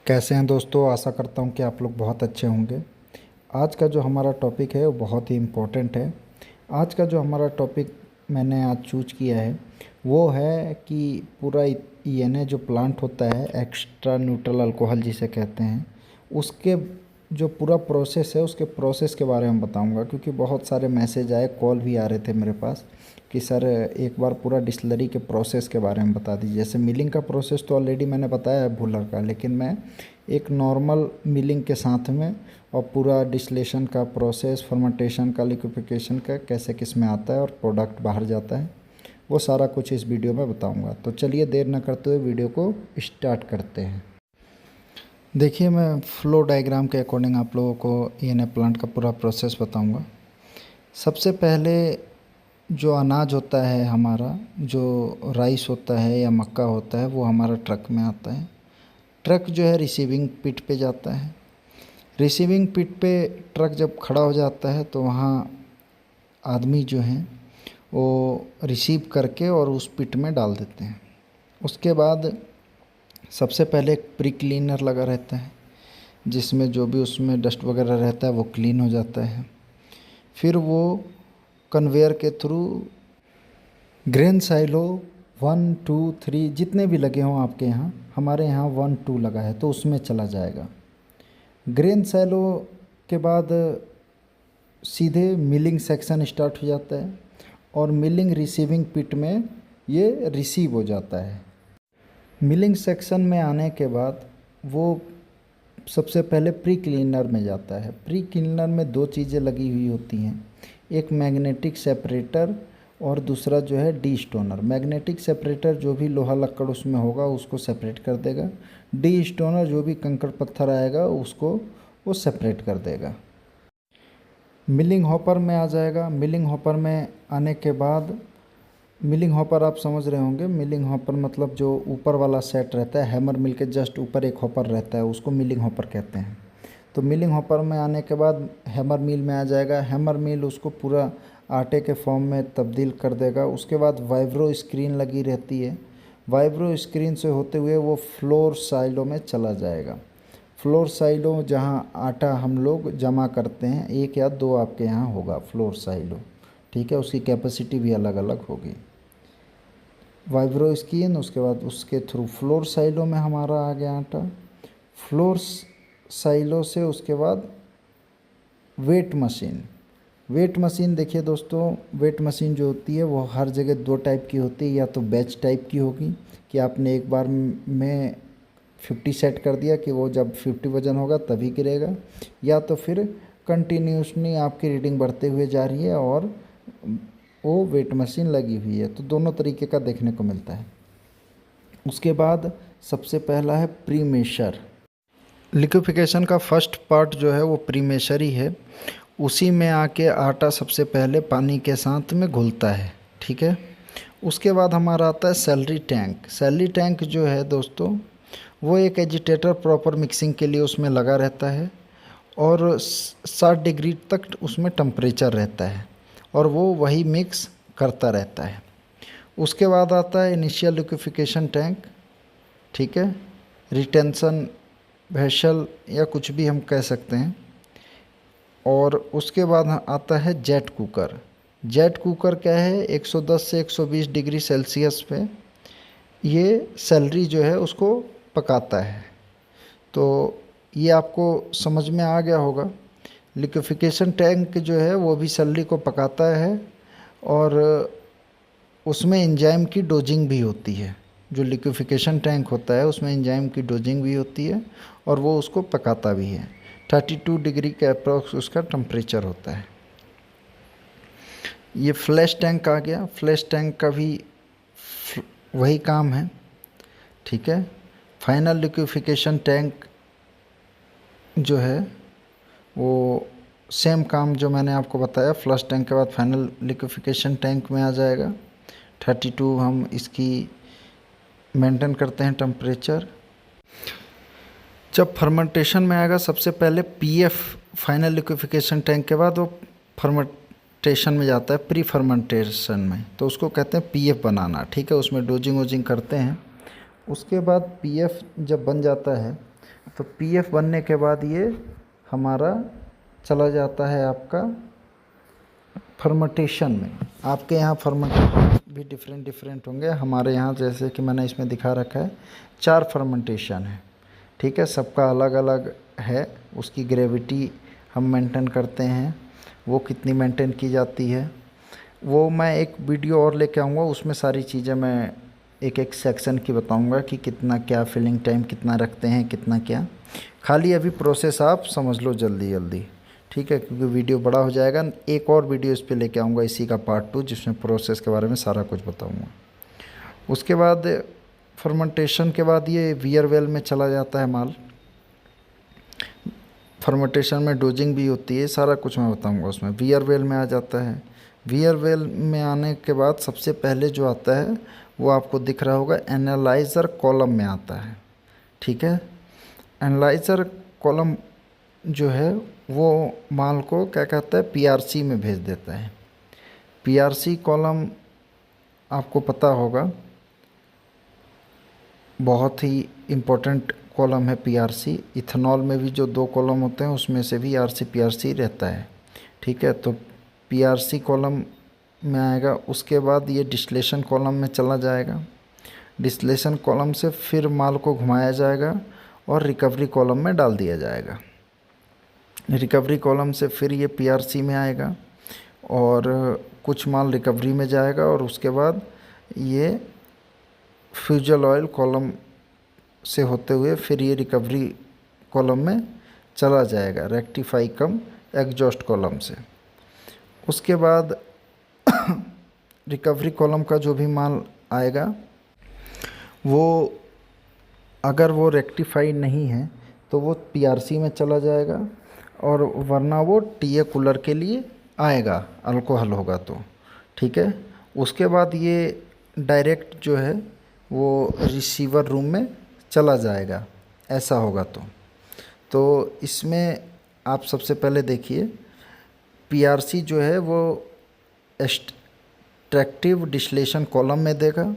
कैसे हैं दोस्तों। आशा करता हूं कि आप लोग बहुत अच्छे होंगे। आज का जो हमारा टॉपिक है वो बहुत ही इम्पोर्टेंट है। आज का जो हमारा टॉपिक मैंने आज चूज किया है वो है कि पूरा ईएनए जो प्लांट होता है, एक्स्ट्रा न्यूट्रल अल्कोहल जिसे कहते हैं, उसके जो पूरा प्रोसेस है उसके प्रोसेस के बारे में बताऊंगा। क्योंकि बहुत सारे मैसेज आए, कॉल भी आ रहे थे मेरे पास कि सर एक बार पूरा डिस्टिलरी के प्रोसेस के बारे में बता दीजिए। जैसे मिलिंग का प्रोसेस तो ऑलरेडी मैंने बताया है भुलर का, लेकिन मैं एक नॉर्मल मिलिंग के साथ में और पूरा डिस्टिलेशन का प्रोसेस, फर्मेंटेशन का, लिक्विफिकेशन का कैसे किस में आता है और प्रोडक्ट बाहर जाता है, वो सारा कुछ इस वीडियो में बताऊंगा। तो चलिए देर न करते हुए वीडियो को स्टार्ट करते हैं। देखिए, मैं फ्लो डायग्राम के अकॉर्डिंग आप लोगों को ईएनए प्लांट का पूरा प्रोसेस बताऊंगा। सबसे पहले जो अनाज होता है हमारा, जो राइस होता है या मक्का होता है, वो हमारा ट्रक में आता है। ट्रक जो है रिसीविंग पिट पे जाता है। रिसीविंग पिट पे ट्रक जब खड़ा हो जाता है तो वहाँ आदमी जो हैं वो रिसीव करके और उस पिट में डाल देते हैं। उसके बाद सबसे पहले एक प्री क्लीनर लगा रहता है जिसमें जो भी उसमें डस्ट वगैरह रहता है वो क्लीन हो जाता है। फिर वो कन्वेयर के थ्रू ग्रेन साइलो 1 2 3 जितने भी लगे हों आपके यहाँ, हमारे यहाँ 1 2 लगा है तो उसमें चला जाएगा। ग्रेन साइलो के बाद सीधे मिलिंग सेक्शन स्टार्ट हो जाता है और मिलिंग रिसीविंग पिट में ये रिसीव हो जाता है। मिलिंग सेक्शन में आने के बाद वो सबसे पहले प्री क्लीनर में जाता है। प्री क्लीनर में दो चीज़ें लगी हुई होती हैं, एक मैग्नेटिक सेपरेटर और दूसरा जो है डी स्टोनर। मैग्नेटिक सेपरेटर जो भी लोहा लक्कड़ उसमें होगा उसको सेपरेट कर देगा। डी स्टोनर जो भी कंकड़ पत्थर आएगा उसको वो सेपरेट कर देगा। मिलिंग हॉपर में आ जाएगा। मिलिंग हॉपर में आने के बाद, मिलिंग हॉपर आप समझ रहे होंगे, मिलिंग हॉपर मतलब जो ऊपर वाला सेट रहता है, हैमर मिल के जस्ट ऊपर एक हॉपर रहता है, उसको मिलिंग हॉपर कहते हैं। तो मिलिंग हॉपर में आने के बाद हैमर मिल में आ जाएगा। हैमर मिल उसको पूरा आटे के फॉर्म में तब्दील कर देगा। उसके बाद वाइब्रो स्क्रीन लगी रहती है। वाइब्रो स्क्रीन से होते हुए वो फ्लोर साइलो में चला जाएगा। फ्लोर साइलो जहाँ आटा हम लोग जमा करते हैं, 1 या 2 आपके यहाँ होगा फ्लोर साइलो, ठीक है। उसकी कैपेसिटी भी अलग अलग होगी। वाइब्रो स्क्रीन, उसके बाद उसके थ्रू फ्लोर साइलो में हमारा आ गया आटा। फ्लोर साइलो से उसके बाद वेट मशीन। वेट मशीन देखिए दोस्तों, वेट मशीन जो होती है वो हर जगह 2 टाइप की होती है। या तो बैच टाइप की होगी कि आपने एक बार में 50 सेट कर दिया कि वो जब 50 वज़न होगा तभी गिरेगा, या तो फिर कंटिन्यूसली आपकी रीडिंग बढ़ते हुए जा रही है और वो वेट मशीन लगी हुई है। तो दोनों तरीके का देखने को मिलता है। उसके बाद सबसे पहला है प्री मेशर। लिक्विफिकेशन का फर्स्ट पार्ट जो है वो प्री मेशर ही है। उसी में आके आटा सबसे पहले पानी के साथ में घुलता है, ठीक है। उसके बाद हमारा आता है सैलरी टैंक। सैलरी टैंक जो है दोस्तों वो एक एजिटेटर प्रॉपर मिक्सिंग के लिए उसमें लगा रहता है और 60 डिग्री तक उसमें टेम्परेचर रहता है और वो वही मिक्स करता रहता है। उसके बाद आता है इनिशियल लिक्विफिकेशन टैंक, ठीक है, रिटेंशन वेसल या कुछ भी हम कह सकते हैं। और उसके बाद आता है जेट कुकर। जेट कुकर क्या है, 110 से 120 डिग्री सेल्सियस पे ये सैलरी जो है उसको पकाता है। तो ये आपको समझ में आ गया होगा। लिक्विफिकेशन टैंक जो है वो भी सैलरी को पकाता है और उसमें एंजाइम की डोजिंग भी होती है। जो लिक्विफिकेशन टैंक होता है उसमें एंजाइम की डोजिंग भी होती है और वो उसको पकाता भी है। 32 डिग्री के अप्रॉक्स उसका टेम्परेचर होता है। ये फ्लैश टैंक आ गया। फ्लैश टैंक का भी वही काम है, ठीक है। फाइनल लिक्विफिकेशन टैंक जो है वो सेम काम जो मैंने आपको बताया, फ्लश टैंक के बाद फाइनल लिक्विफिकेशन टैंक में आ जाएगा। 32 हम इसकी मेंटेन करते हैं टेम्परेचर। जब फर्मेंटेशन में आएगा सबसे पहले पीएफ, फाइनल लिक्विफिकेशन टैंक के बाद वो फर्मेंटेशन में जाता है प्री फर्मेंटेशन में, तो उसको कहते हैं पीएफ बनाना, ठीक है। उसमें डोजिंग वोजिंग करते हैं। उसके बाद पीएफ जब बन जाता है तो पीएफ बनने के बाद ये हमारा चला जाता है आपका फर्मेंटेशन में। आपके यहाँ फर्मेंटेशन भी डिफरेंट होंगे, हमारे यहाँ जैसे कि मैंने इसमें दिखा रखा है 4 फर्मेंटेशन है, ठीक है। सबका अलग अलग है, उसकी ग्रेविटी हम मेंटेन करते हैं, वो कितनी मेंटेन की जाती है वो मैं एक वीडियो और लेके आऊँगा, उसमें सारी चीज़ें मैं एक एक सेक्शन की बताऊँगा कि कितना क्या फिलिंग टाइम कितना रखते हैं, कितना क्या। खाली अभी प्रोसेस आप समझ लो जल्दी जल्दी, ठीक है, क्योंकि वीडियो बड़ा हो जाएगा। एक और वीडियो इस पे लेके आऊँगा इसी का पार्ट 2, जिसमें प्रोसेस के बारे में सारा कुछ बताऊँगा। उसके बाद फर्मेंटेशन के बाद ये वियर वेल में चला जाता है माल। फर्मेंटेशन में डोजिंग भी होती है, सारा कुछ मैं बताऊँगा उसमें। वियर वेल में आ जाता है। वियर वेल में आने के बाद सबसे पहले जो आता है वो आपको दिख रहा होगा एनालाइज़र कॉलम में आता है, ठीक है। एनालाइज़र कॉलम जो है वो माल को क्या कहता है पीआरसी में भेज देता है। पीआरसी कॉलम आपको पता होगा बहुत ही इम्पोर्टेंट कॉलम है पीआरसी। इथेनॉल में भी जो 2 कॉलम होते हैं उसमें से भी आरसी पीआरसी रहता है, ठीक है। तो पीआरसी कॉलम में आएगा, उसके बाद ये डिस्टिलेशन कॉलम में चला जाएगा। डिस्टिलेशन कॉलम से फिर माल को घुमाया जाएगा और रिकवरी कॉलम में डाल दिया जाएगा। रिकवरी कॉलम से फिर ये पीआरसी में आएगा और कुछ माल रिकवरी में जाएगा और उसके बाद ये फ्यूजल ऑयल कॉलम से होते हुए फिर ये रिकवरी कॉलम में चला जाएगा, रेक्टिफाई कम एग्जॉस्ट कॉलम से। उसके बाद रिकवरी कॉलम का जो भी माल आएगा वो अगर वो रेक्टिफाई नहीं है तो वो पीआरसी में चला जाएगा और वरना वो टीए कूलर के लिए आएगा, अल्कोहल होगा तो, ठीक है। उसके बाद ये डायरेक्ट जो है वो रिसीवर रूम में चला जाएगा, ऐसा होगा तो इसमें आप सबसे पहले देखिए पीआरसी जो है वो एक्सट्रैक्टिव डिस्टिलेशन कॉलम में देगा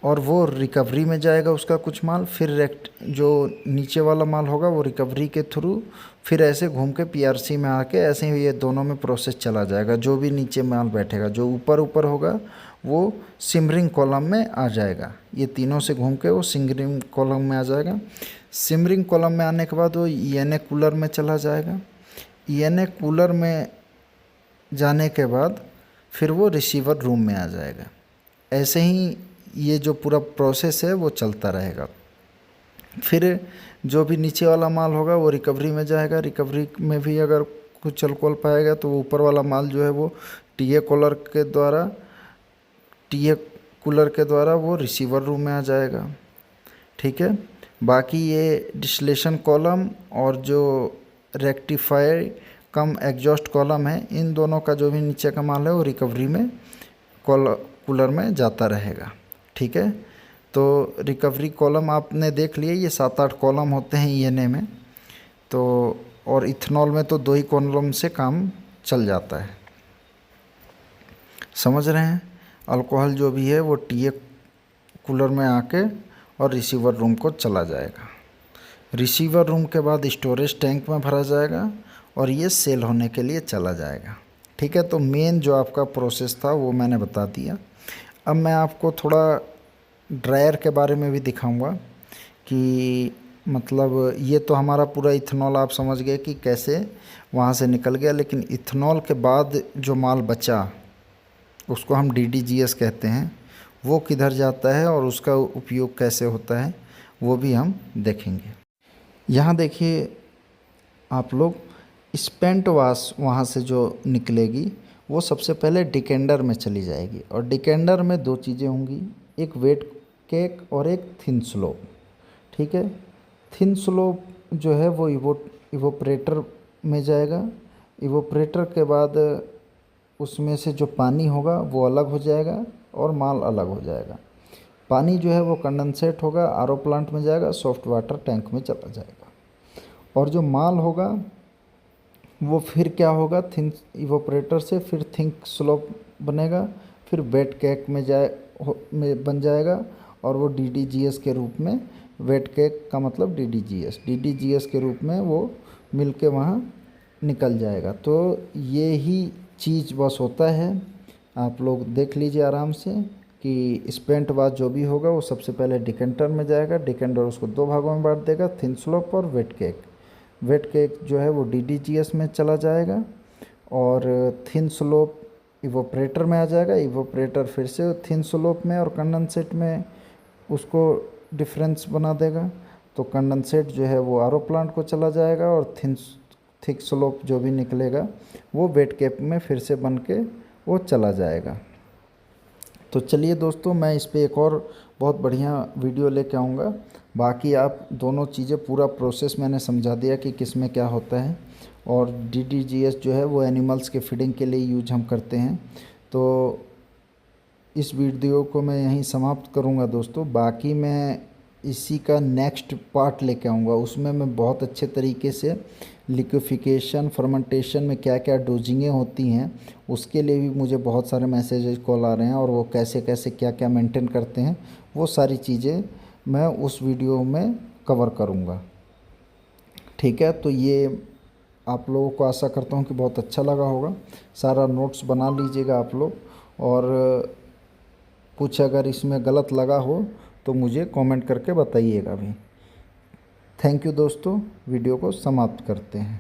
और वो रिकवरी में जाएगा उसका कुछ माल, फिर जो नीचे वाला माल होगा वो रिकवरी के थ्रू फिर ऐसे घूम के पीआरसी में आके ऐसे ही ये दोनों में प्रोसेस चला जाएगा। जो भी नीचे माल बैठेगा, जो ऊपर होगा वो सिमरिंग कॉलम में आ जाएगा। ये तीनों से घूम के वो सिमरिंग कॉलम में आ जाएगा। सिमरिंग कॉलम में आने के बाद वो ईएनए कूलर में चला जाएगा। ईएनए कूलर में जाने के बाद फिर वो रिसीवर रूम में आ जाएगा। ऐसे ही ये जो पूरा प्रोसेस है वो चलता रहेगा। फिर जो भी नीचे वाला माल होगा वो रिकवरी में जाएगा। रिकवरी में भी अगर कुछ अल्कोहल पाएगा तो वो ऊपर वाला माल जो है वो टीए कूलर के द्वारा वो रिसीवर रूम में आ जाएगा, ठीक है। बाकी ये डिस्टिलेशन कॉलम और जो रेक्टिफाई कम एग्जॉस्ट कॉलम है, इन दोनों का जो भी नीचे का माल है वो रिकवरी में कूलर में जाता रहेगा, ठीक है। तो रिकवरी कॉलम आपने देख लिए, ये 7-8 कॉलम होते हैं ईएनए में। तो और इथेनॉल में तो 2 ही कॉलम से काम चल जाता है, समझ रहे हैं। अल्कोहल जो भी है वो टीए कूलर में आके और रिसीवर रूम को चला जाएगा। रिसीवर रूम के बाद स्टोरेज टैंक में भरा जाएगा और ये सेल होने के लिए चला जाएगा, ठीक है। तो मेन जो आपका प्रोसेस था वो मैंने बता दिया। अब मैं आपको थोड़ा ड्रायर के बारे में भी दिखाऊंगा कि मतलब ये तो हमारा पूरा इथेनॉल आप समझ गए कि कैसे वहाँ से निकल गया, लेकिन इथेनॉल के बाद जो माल बचा उसको हम डीडीजीएस कहते हैं, वो किधर जाता है और उसका उपयोग कैसे होता है वो भी हम देखेंगे। यहाँ देखिए आप लोग, स्पेंट वाश वहाँ से जो निकलेगी वो सबसे पहले डिकेंडर में चली जाएगी और डिकेंडर में 2 चीज़ें होंगी, एक वेट केक और एक थिन स्लोप, ठीक है। थिन स्लोप जो है वो इवोपरेटर में जाएगा। इवोपरेटर के बाद उसमें से जो पानी होगा वो अलग हो जाएगा और माल अलग हो जाएगा। पानी जो है वो कंडेंसेट होगा, आरओ प्लांट में जाएगा, सॉफ्ट वाटर टैंक में चला जाएगा। और जो माल होगा वो फिर क्या होगा, थिन इवोपरेटर से फिर थिक स्लोप बनेगा, फिर वेट केक में बन जाएगा और वो डीडीजीएस के रूप में वेट केक का मतलब DDGS के रूप में वो मिल के वहाँ निकल जाएगा। तो ये ही चीज़ बस होता है, आप लोग देख लीजिए आराम से कि स्पेंट वाश जो भी होगा वो सबसे पहले डिकेंटर में जाएगा, डिकेंटर उसको दो भागों में बांट देगा, थिन स्लोप और वेट केक। वेट केक जो है वो DDGS में चला जाएगा और थिन स्लोप इवोपरेटर में आ जाएगा, इवोपरेटर फिर से थिन स्लोप में और कंडेंसेट में उसको डिफरेंस बना देगा। तो कंडेंसेट जो है वो RO प्लांट को चला जाएगा और थिक स्लोप जो भी निकलेगा वो वेट केक में फिर से बन के वो चला जाएगा। तो चलिए दोस्तों, मैं इस पे एक और बहुत बढ़िया वीडियो लेके आऊँगा। बाकी आप दोनों चीज़ें पूरा प्रोसेस मैंने समझा दिया कि किस में क्या होता है। और DDGS जो है वो एनिमल्स के फीडिंग के लिए यूज हम करते हैं। तो इस वीडियो को मैं यहीं समाप्त करूंगा दोस्तों। बाकी मैं इसी का नेक्स्ट पार्ट लेके आऊँगा, उसमें मैं बहुत अच्छे तरीके से लिक्विफिकेशन फर्मेंटेशन में क्या क्या डोजिंगें होती हैं उसके लिए भी मुझे बहुत सारे मैसेजेस कॉल आ रहे हैं, और वो कैसे कैसे क्या क्या मेंटेन करते हैं वो सारी चीज़ें मैं उस वीडियो में कवर करूँगा। ठीक है, तो ये आप लोगों को आशा करता हूँ कि बहुत अच्छा लगा होगा। सारा नोट्स बना लीजिएगा आप लोग, और कुछ अगर इसमें गलत लगा हो तो मुझे कमेंट करके बताइएगा भी। थैंक यू दोस्तों, वीडियो को समाप्त करते हैं।